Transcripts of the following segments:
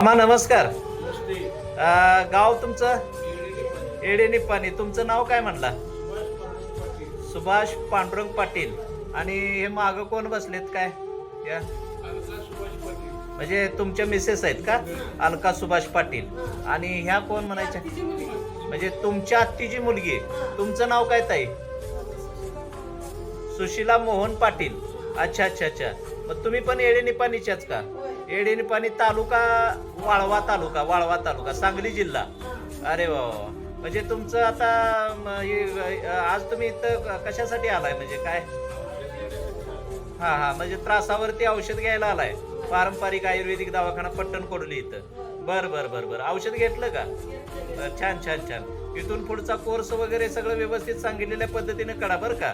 मामा नमस्कार. गाव तुमचं? एडे निप्पाणी. तुमचं नाव काय म्हणला? सुभाष पांडुरंग पाटील. आणि हे मागं कोण बसलेत काय या? म्हणजे तुमच्या मिसेस आहेत का? अलका सुभाष पाटील. आणि ह्या कोण म्हणायच्या? म्हणजे तुमच्या आत्तीची मुलगी. तुमचं नाव काय ताई? सुशीला मोहन पाटील. अच्छा अच्छा अच्छा. मग तुम्ही पण एडे निपाणीच्याच का? एडे निपाणी तालुका वाळवा तालुका सांगली जिल्हा. अरे वा. म्हणजे तुमचं आता आज तुम्ही इथं कशासाठी आलाय म्हणजे काय? हा हा, म्हणजे त्रासावरती औषध घ्यायला आलाय. पारंपरिक आयुर्वेदिक दवाखाना पट्टण कोडली इथं. बर बर बर बर. औषध घेतलं का? छान छान छान. इथून पुढचा कोर्स वगैरे सगळं व्यवस्थित सांगितलेल्या पद्धतीने करा बरं का.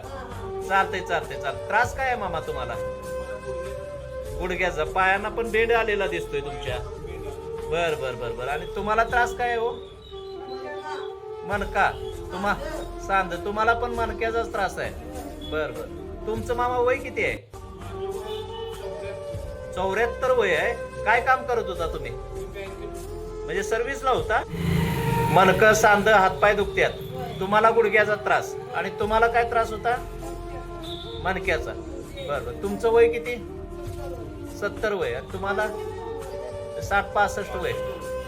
चालतंय चालतंय चालतंय. त्रास काय आहे मामा तुम्हाला? गुडघ्याचा. पायांना पण बेंड आलेला दिसतोय तुमच्या. बर बर बर बर. आणि तुम्हाला त्रास काय आहे हो? मणका. तुम्हाला पण मणक्याचाच त्रास आहे. बर बर. तुमचं मामा वय किती आहे? 74 वय आहे. काय काम करत होता तुम्ही? म्हणजे सर्व्हिसला होता? मणकं, सांध, हातपाय दुखत्यात. तुम्हाला गुडघ्याचा त्रास. आणि तुम्हाला काय त्रास होता? मणक्याचा. बर बर. तुमचं वय किती? 70 वय. आणि तुम्हाला 60-65 वय.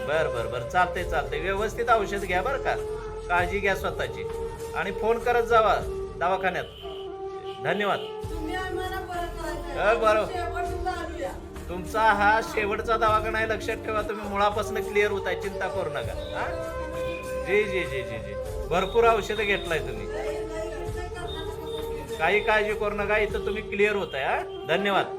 बर बर बर. चालतंय चालतंय. व्यवस्थित औषध घ्या बरं का. काळजी घ्या स्वतःची. आणि फोन करत जावा दवाखान्यात. धन्यवाद. बरोबर. तुमचा हा शेवटचा दवाखाना आहे, लक्षात ठेवा. तुम्ही मुळापासून क्लिअर होताय, चिंता करू नका. हा, जी जी जी जी जी. भरपूर औषधं घेतलाय तुम्ही. काही काळजी करू नका. इथं तुम्ही क्लिअर होताय. हा, धन्यवाद.